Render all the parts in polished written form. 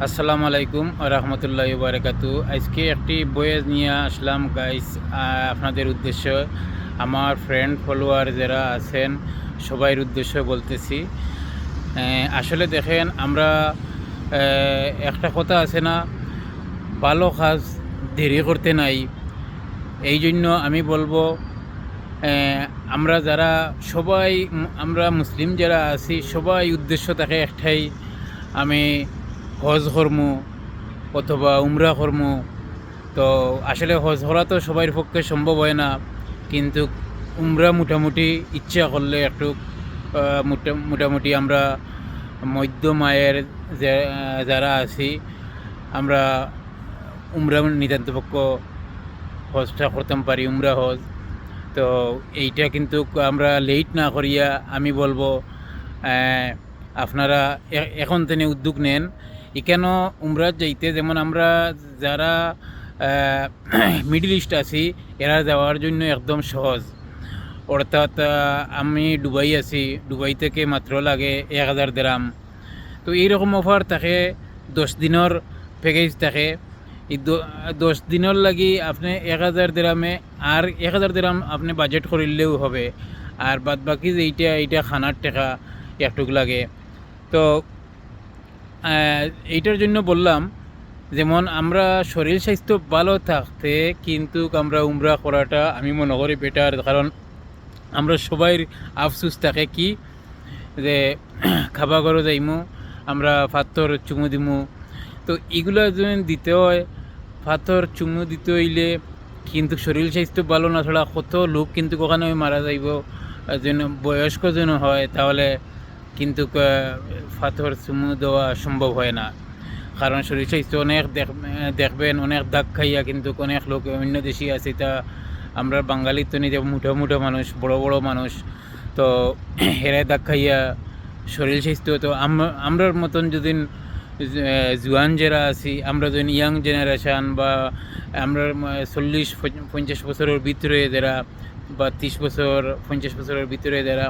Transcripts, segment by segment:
আসসালামু আলাইকুম রহমতুল্লাহি বারাকাতু। আজকে একটি বয়েস নিয়ে আসলাম গাইস, আপনাদের উদ্দেশ্য, আমার ফ্রেন্ড ফলোয়ার যারা আছেন সবাইয়ের উদ্দেশ্য বলতেছি। আসলে দেখেন, আমরা একটা কথা আছে না, ভালো কাজ দেরি করতে নাই। এই জন্য আমি বলবো, আমরা যারা সবাই আমরা মুসলিম যারা আছি সবাই উদ্দেশ্য থাকে একটাই, আমি হজ কর্মু অথবা উমরা কর্মু। তো আসলে হজ করা তো সবার পক্ষে সম্ভব হয় না, কিন্তু উমরা মোটামুটি ইচ্ছা করলে একটু মোটামুটি আমরা মধ্যম আয়ের যারা আছি আমরা উমরা নিতান্ত পক্ষ হজটা করতাম পারি, উমরা হজ। তো এইটা কিন্তু আমরা লেট না করিয়া আমি বলবো আপনারা এখন থেকে উদ্যোগ নেন। এখানেও উমরা যাইতে, যেমন আমরা যারা মিডল ইস্ট আছি এরা যাওয়ার জন্য একদম সহজ। অর্থাৎ আমি দুবাই আছি, দুবাই থেকে মাত্র লাগে 1000 দিরহাম। তো এইরকম অফার থাকে, 10 দিনের প্যাকেজ থাকে। এই 10 দিনের লাগি আপনি 1000 দিরহামে, আর 1000 দিরহাম আপনি বাজেট করিলেও হবে, আর বাদ বাকি যে এইটা খানার টাকা একটুক লাগে। তো এইটার জন্য বললাম, যেমন আমরা শরীর স্বাস্থ্য ভালো থাকতে কিন্তু আমরা উমরা করাটা আমি মনে করি বেটার। কারণ আমরা সবাই আফসুস থাকে কি যে খাবা ঘরে যাইমু, আমরা পাথর চুমু দিমু। তো এগুলো যদি দিতে হয়, পাথর চুমু দিতে হইলে কিন্তু শরীর স্বাস্থ্য ভালো না ছাড়া কত লোক কিন্তু ওখানে মারা যাইব। যেন বয়স্ক যেন হয় তাহলে কিন্তু পাথর চুমু দেওয়া সম্ভব হয় না। কারণ শরীর স্বাস্থ্য অনেক দেখবেন অনেক দাগ খাইয়া কিন্তু অনেক লোক অন্য দেশি আছে, তা আমরা বাঙালির তো নিজে মুঠো মুঠো মানুষ, বড় বড় মানুষ, তো হেরায় দাগ খাইয়া শরীর স্বাস্থ্য। তো আমরার মতন যদি জুয়ান যারা আছি, আমরা যদি ইয়াং জেনারেশান বা আমরা 40-50 বছরের ভিতরে যারা, বা 30 বছর 50 বছরের ভিতরে যারা,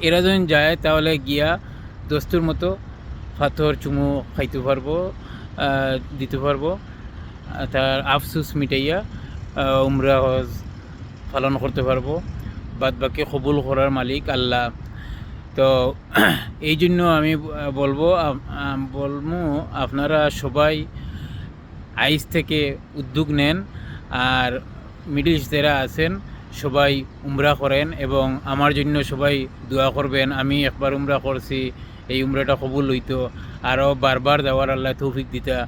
এরা যদি যায় তাহলে গিয়া দস্তুর মতো পাথর চুমু খাইতে পারবো, দিতে পারবো, তার আফসুস মিটাইয়া উমরা হজ পালন করতে পারবো। বাদ বাকি কবুল করার মালিক আল্লাহ। তো এই জন্য আমি বলবো আপনারা সবাই আইস থেকে উদ্যোগ নেন, আর মিডল ইস্ট যারা আছেন সবাই উমরা করেন, এবং আমার জন্য সবাই দোয়া করবেন। আমি একবার উমরা করছি, এই উমরাটা কবুল হইতো, আরও বারবার যাওয়ার আল্লাহ তৌফিক দিতা।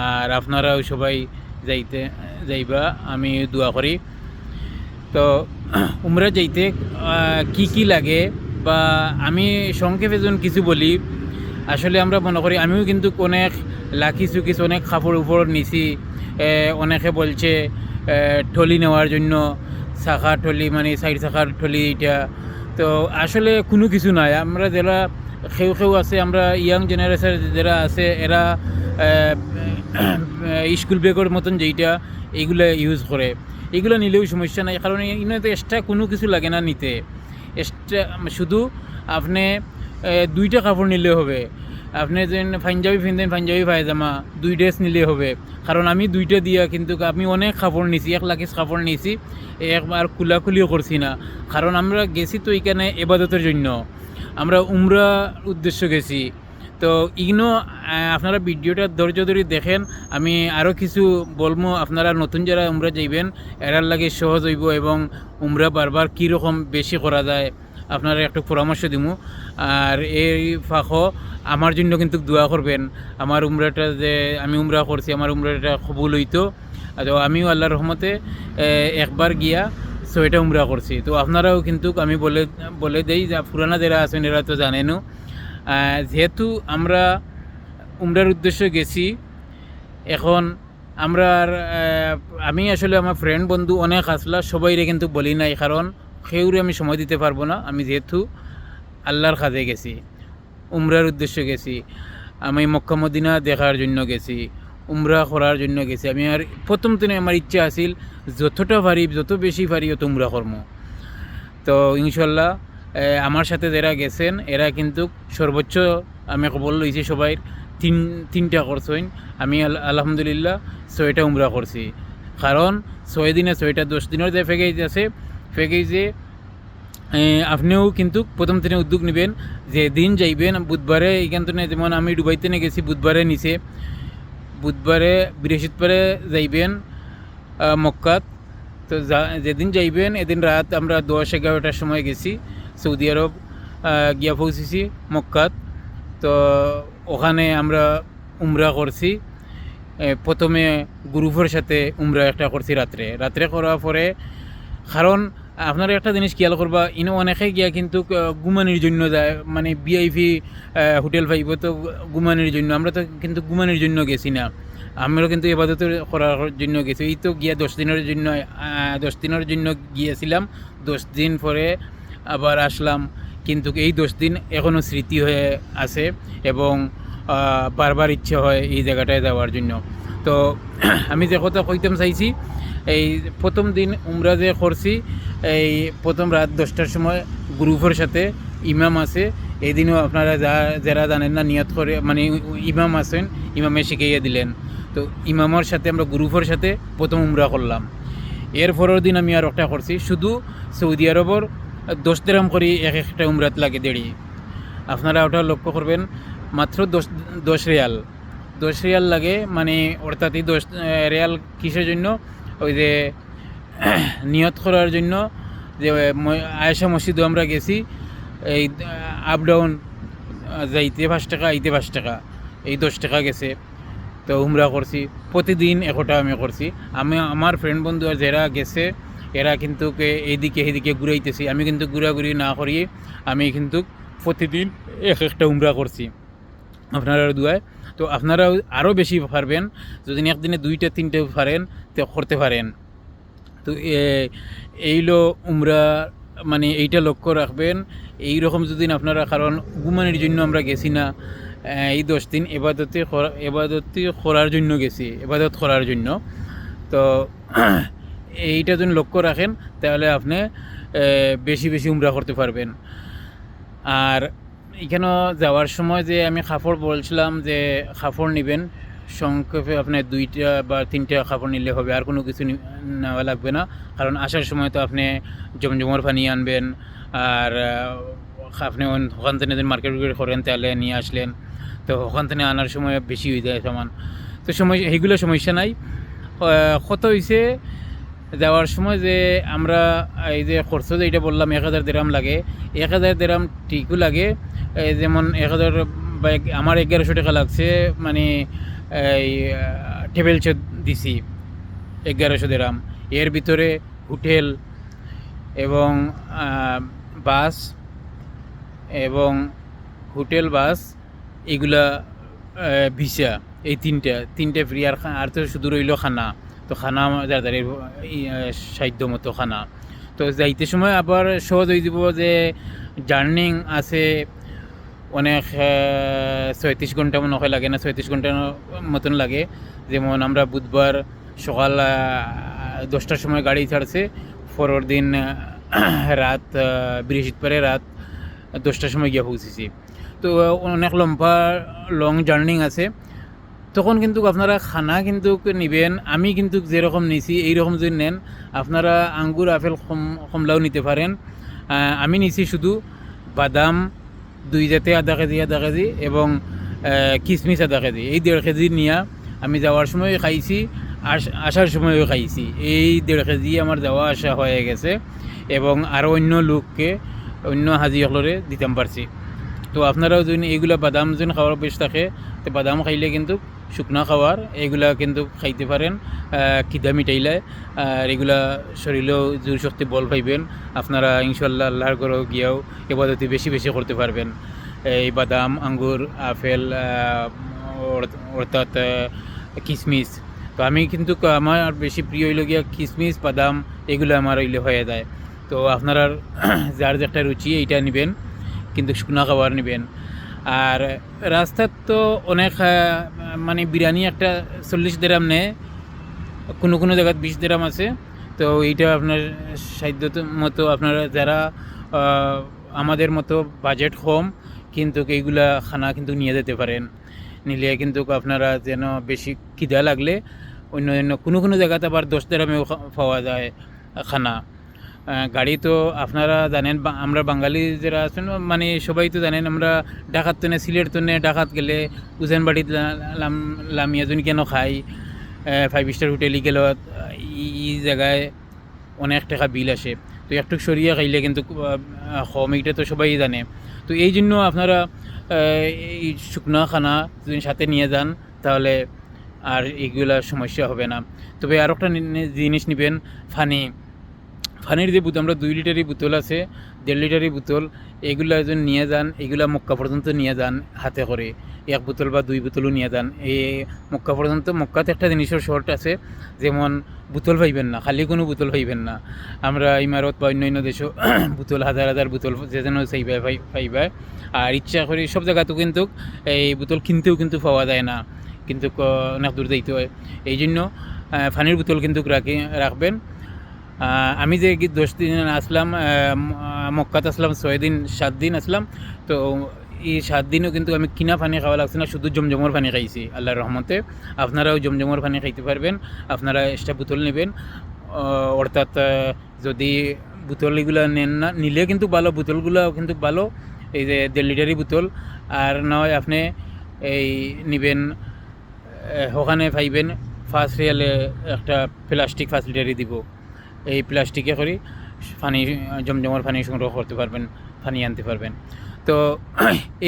আর আপনারাও সবাই যাইবা আমি দোয়া করি। তো উমরা যাইতে কি কি লাগে, বা আমি সংক্ষেপে যখন কিছু বলি, আসলে আমরা মনে করি, আমিও কিন্তু অনেক লাকি চুকিস অনেক কাপড় উপর নিছি। অনেকে বলছে টলি নেওয়ার জন্য, শাখার টলি মানে 4 চাকার টলি এটা। তো আসলে কোনো কিছু নাই। আমরা যারা কেউ আছে, আমরা ইয়াং জেনারেশন যারা আছে, এরা স্কুল ব্যাগের মতন যেইটা এইগুলো ইউজ করে, এগুলো নিলেও সমস্যা নাই। কারণ এগুলোতে এক্সট্রা কোনো কিছু লাগে না নিতে। এক্সট্রা শুধু আপনি 2টা কাপড় নিলে হবে। আপনি যেন পাঞ্জাবি পিনতেন, পাঞ্জাবি পায়জামা 2 ড্রেস নিলে হবে। কারণ আমি 2টা দিয়া কিন্তু আমি অনেক কাপড় নিছি, 1 লাখিস কাপড় নিছি, একবার খুলাখুলিও করছি না। কারণ আমরা গেছি তো এখানে ইবাদতের জন্য, আমরা উমরা উদ্দেশ্য গেছি। তো ইগনো আপনারা ভিডিওটা ধৈর্য ধরে দেখেন, আমি আরও কিছু বলবো। আপনারা নতুন যারা উমরা যাইবেন এরার লাগে সহজ হইব, এবং উমরা বারবার কীরকম বেশি করা যায় আপনারা একটু পরামর্শ দিব। আর এই ফাঁকও আমার জন্য কিন্তু দোয়া করবেন, আমার উমরাটা যে আমি উমরা করছি আমার উমরাটা কবুল হইতো। তো আমিও আল্লাহর রহমতে একবার গিয়া 6টা উমরা করছি। তো আপনারাও কিন্তু আমি বলে দেই, যা পুরানা যারা আছেন এরা তো জানেনও। যেহেতু আমরা উমরার উদ্দেশ্যে গেছি, এখন আমরা আমি আসলে আমার ফ্রেন্ড বন্ধু অনেক আসলা, সবাইরে কিন্তু বলি নাই, কারণ সেউরে আমি সময় দিতে পারবো না। আমি যেহেতু আল্লাহর কাজে গেছি, উমরার উদ্দেশ্যে গেছি, আমি মক্কা মদিনা দেখার জন্য গেছি, উমরা করার জন্য গেছি। আমি আর প্রথম দিনে আমার ইচ্ছা আছিল যতটা পারি, যত বেশি পারি অত উমরা কর্ম। তো ইনশাল্লাহ আমার সাথে যারা গেছেন এরা কিন্তু সর্বোচ্চ আমি কবল লইছি সবাই। তিনটা করছেন, আমি আলহামদুলিল্লাহ 6টা উমরা করছি। কারণ 6 দিনে 6টা 10 দিনের যে প্যাকেজ আছে, প্যাকেজে আপনিও কিন্তু প্রথম দিনে উদ্যোগ নেবেন, যে দিন যাইবেন বুধবারে এইখান থেকে, যেমন আমি দুবাইতে গেছি বুধবারে নিচে, বুধবারে বৃহস্পতিবারে যাইবেন মক্কাত। তো যেদিন যাইবেন এদিন রাত আমরা 10-11টার সময় গেছি সৌদি আরব, গিয়া পৌঁছেছি মক্কাত। তো ওখানে আমরা উমরা করছি। প্রথমে গ্রুপের সাথে উমরা একটা করছি রাত্রে করার পরে। কারণ আপনারা একটা জিনিস খেয়াল করবা, ইনো অনেকে গিয়া কিন্তু ঘুমানির জন্য যায়, মানে ভিআইপি হোটেল পাইব তো ঘুমানির জন্য। আমরা তো কিন্তু ঘুমানির জন্য গেছি না, আমরা কিন্তু ইবাদত করার জন্য গেছি। এই তো গিয়া 10 দিনের জন্য গিয়েছিলাম, 10 দিন পরে আবার আসলাম। কিন্তু এই 10 দিন এখনও স্মৃতি হয়ে আছে এবং বারবার ইচ্ছে হয় এই জায়গাটায় যাওয়ার জন্য। তো আমি যে কথা কইতাম চাইছি, এই প্রথম দিন উমরা যে করছি, এই প্রথম রাত 10টার সময় গ্রুপের সাথে ইমাম আছে। এই দিনও আপনারা যারা জানেন না নিয়ত করে, মানে ইমাম আছেন, ইমামে শিখাইয়া দিলেন। তো ইমামের সাথে আমরা গ্রুপের সাথে প্রথম উমরা করলাম। এর পরের দিন আমি আর একটা করছি, শুধু সৌদি আরবর 10 দিরহাম করে একটা উমরাত লাগে দেড়ি। আপনারা ওটা লক্ষ্য করবেন, মাত্র 10 রিয়াল লাগে, মানে অর্থাৎ এই 10 রিয়াল কিসের জন্য? ওই যে নিয়ত করার জন্য, যে আয়েশা মসজিদও আমরা গেছি, এই আপ ডাউন যাইতে 5 টাকা, আইতে 5 টাকা, এই 10 টাকা গেছে। তো উমরা করছি প্রতিদিন একটা আমি করছি। আমার ফ্রেন্ড বন্ধু আর যারা গেছে এরা কিন্তু এইদিকে এদিকে ঘুরাইতেছি, আমি কিন্তু ঘুরাঘুরি না করিয়ে আমি কিন্তু প্রতিদিন একটা উমরা করছি আপনারা দুয়ায়। তো আপনারাও আরও বেশি পারবেন, যদি একদিনে 2-3টে পারেন তো করতে পারেন। তো এইলো উমরা, মানে এইটা লক্ষ্য রাখবেন। এই রকম যদি আপনারা, কারণ ঘুমানোর জন্য আমরা গেছি না, এই 10 দিন এবাদত করার জন্য গেছি, এবাদত করার জন্য। তো এইটা যদি লক্ষ্য রাখেন তাহলে আপনি বেশি উমরা করতে পারবেন। আর এখানে যাওয়ার সময় যে আমি কাপড় বলছিলাম, যে কাপড় নেবেন সংক্ষেপে আপনি 2টা বা 3টা কাপড় নিলে হবে, আর কোনো কিছু নেওয়া লাগবে না। কারণ আসার সময় তো আপনি জমজমর পানি আনবেন, আর আপনি ওখান থেকে যদি মার্কেট করেন তাহলে নিয়ে আসলেন, তো ওখান থেকে আনার সময় বেশি হয়ে যায় সামান। তো এইগুলো সমস্যা নাই। কত হয়েছে যাওয়ার সময় যে আমরা এই যে খরচ যে এটা বললাম 1000 দিরহাম লাগে, 1000 দিরহাম ঠিকও লাগে। যেমন 1000 বা আমার 1100 টাকা লাগছে, মানে এই টেবিল চেয়ার দিছি 1100 দিরহাম। এর ভিতরে হোটেল এবং বাস এগুলা ভিসা, এই তিনটা ফ্রি। আর তো শুধু রইল খানা। তো খানা যাদের সাধ্য মতো খানা। তো যাইতে সময় আবার সহজ হয়ে যাব, যে জার্নিং আছে অনেক 36 ঘন্টা মনে লাগে না, 36 ঘন্টার মতন লাগে। যেমন আমরা বুধবার সকাল 10টার সময় গাড়ি ছাড়ছে, পরের দিন রাত বৃহস্পতিবারে রাত 10টার সময় গিয়ে পৌঁছেছি। তো অনেক লং জার্নি আছে। তখন কিন্তু আপনারা খানা কিন্তু নেবেন, আমি কিন্তু যেরকম নিছি এইরকম যদি নেন আপনারা আঙ্গুর আপেল কমলাও নিতে পারেন। আমি নিছি শুধু বাদাম 2 জাতে আধা কেজি এবং কিশমিশ আধা কেজি, এই 1.5 কেজি নিয়ে আমি যাওয়ার সময় খাইছি, আসার সময়ও খাইছি। এই 1.5 কেজি আমার যাওয়া আসা হয়ে গেছে এবং আরও অন্য হাজি হলরে দিতাম পারছি। তো আপনারাও যদি এইগুলা বাদাম যদি খাওয়ার অভ্যেস থাকে, তো বাদাম খাইলে কিন্তু শুকনা খাওয়ার এগুলা কিন্তু খাইতে পারেন, খিদা মিটাইলায়। আর এগুলা শরীরেও জোর শক্তি বল পাইবেন। আপনারা ইনশাল্লাহ আল্লাহর ঘরে গিয়েও ইবাদত বেশি করতে পারবেন। এই বাদাম, আঙ্গুর, আপেল, অর্থাৎ কিশমিশ। তো আমি কিন্তু আমার বেশি প্রিয় হইল গিয়া কিশমিশ, বাদাম, এগুলো আমার হয়ে যায়। তো আপনারা যার যে একটা রুচি এইটা নেবেন, কিন্তু শুকনা খাবার নেবেন। আর রাস্তার তো অনেক, মানে বিরিয়ানি একটা 40 দিরহাম নেয়, কোনো জায়গায় 20 দিরহাম আছে। তো এইটা আপনার সাধ্য মতো, আপনারা যারা আমাদের মতো বাজেট কম, কিন্তু এইগুলা খানা কিন্তু নিয়ে যেতে পারেন। নিলে কিন্তু আপনারা যেন বেশি খিদা লাগলে অন্য অন্য কোনো জায়গাতে আবার 10 দিরহামেও পাওয়া যায় খানা। গাড়ি তো আপনারা জানেন, আমরা বাঙালি যারা আছেন মানে সবাই তো জানেন, আমরা ডাকাত তনে সিলেট তনে ডাকাত গেলে উজানবাড়িত লামিয়াজনী কেন খাই, 5 স্টার হোটেলে গেল ই জায়গায় অনেক টাকা বিল আসে। তো একটু সরিয়ে খাইলে কিন্তু কম, এইটা তো সবাই জানে। তো এই জন্য আপনারা এই শুকনো খানা যদি সাথে নিয়ে যান তাহলে আর এইগুলা সমস্যা হবে না। তবে আর একটা জিনিস নেবেন, পানির যে বোতল, আমরা 2 লিটারের বোতল আছে, 1.5 লিটারের বোতল, এগুলা যদি নিয়ে যান, এগুলা মক্কা পর্যন্ত নিয়ে যান হাতে করে, 1 বোতল বা 2 বোতলও নিয়ে যান। এই মক্কা পর্যন্ত, মক্কাতে একটা জিনিসের শর্ট আছে, যেমন বোতল পাইবেন না, খালি কোনো বোতল পাইবেন না। আমরা ইমারত বা অন্যান্য দেশও বোতল হাজার বোতল যে যেন পাইবা। আর ইচ্ছা করি সব জায়গাতেও কিন্তু এই বোতল কিনতেও কিন্তু পাওয়া যায় না, কিন্তু অনেক দূর যাইতে হয়। এই জন্য পানির বোতল কিন্তু রাখবেন। আমি যে 10 দিন আসলাম, মক্কাতে আসলাম 6 দিন 7 দিন আসলাম, তো এই 7 দিনও কিন্তু আমি কিনা পানি খাওয়া লাগছে না, শুধু জমজমর পানি খাইছি আল্লাহর রহমতে। আপনারাও জমজমর পানি খাইতে পারবেন। আপনারা এক্সট্রা বোতল নেবেন, অর্থাৎ যদি বোতল এগুলো নেন না, নিলে কিন্তু ভালো, বোতলগুলো কিন্তু ভালো, এই যে 1.5 লিটারের বোতল। আর নয় আপনি এই নেবেন, ওখানে পাইবেন 5 রিয়ালে একটা প্লাস্টিক 5 লিটারই দিব, এই প্লাস্টিকে করে পানি, জমজমার পানি সংগ্রহ করতে পারবেন, পানি আনতে পারবেন। তো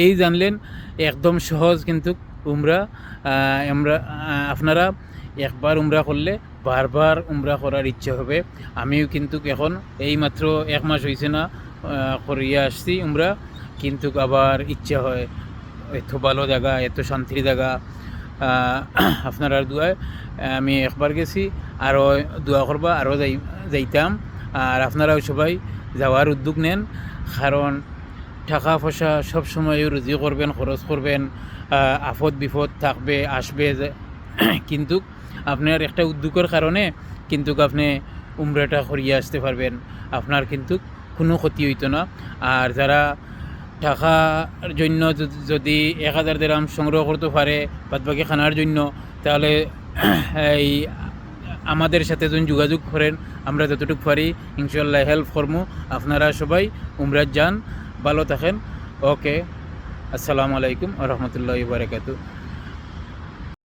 এই জানলেন একদম সহজ কিন্তু উমরা। আপনারা একবার উমরা করলে বারবার উমরা করার ইচ্ছে হবে। আমিও কিন্তু এখন এই মাত্র 1 মাস হয়েছে না করিয়া আসছি উমরা, কিন্তু আবার ইচ্ছা হয়, এত ভালো জায়গা, এত শান্তির জায়গা। আপনারা দোয়ায় আমি একবার গেছি, আরও দোয়া করবা, আরও যাইতাম। আর আপনারাও সবাই যাওয়ার উদ্যোগ নেন, কারণ টাকা পয়সা সবসময় রুজি করবেন, খরচ করবেন, আফত বিপদ থাকবে, আসবে, কিন্তু আপনার একটা উদ্যোগের কারণে কিন্তু আপনি উমরাটা করিয়ে আসতে পারবেন, আপনার কিন্তু কোনো ক্ষতি হইতো না। আর যারা টাকার জন্য যদি 1000 দিরহাম সংগ্রহ করতে পারে বাদবাকি খানার জন্য, তাহলে এই আমাদের সাথে যদি যোগাযোগ করেন, আমরা যতটুকু পারি ইনশাল্লাহ হেল্প করবো। আপনারা সবাই উমরাত যান, ভালো থাকেন। ওকে, আসসালামু আলাইকুম ওয়া রাহমাতুল্লাহি ওয়া বারাকাতুহু।